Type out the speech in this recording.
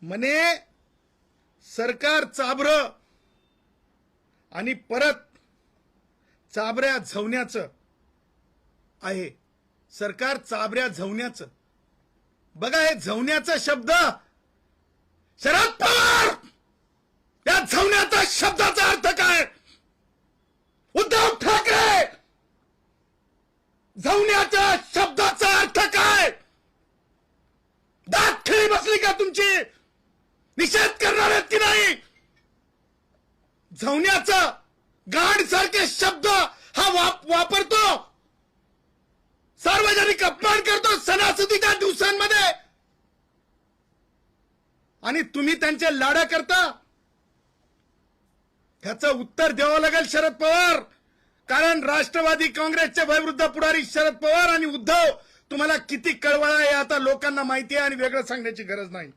म्हणे सरकार चाभरं आणि परत चाभऱ्या झवण्याचं आहे. सरकार चाभऱ्या झवण्याचं. बघा हे झवण्याचा शब्द शरद पवार या झवण्याचा शब्दाचा अर्थ काय? उद्धव ठाकरे झवण्याच्या शब्दाचा अर्थ काय? दात खिळी बसली का तुमची? निषेध करणार आहेत की नाही? झवण्याचा गांड सारखे शब्द हा वापरतो, सार्वजनिक अपमान करतो सणासुदीच्या दिवसांमध्ये, आणि तुम्ही त्यांचे लाडा करता. ह्याचं उत्तर द्यावं लागेल शरद पवार, कारण राष्ट्रवादी काँग्रेसचे वयोवृद्ध पुढारी शरद पवार आणि उद्धव तुम्हाला किती कळवळा आहे आता लोकांना माहिती आहे आणि वेगळं सांगण्याची गरज नाही.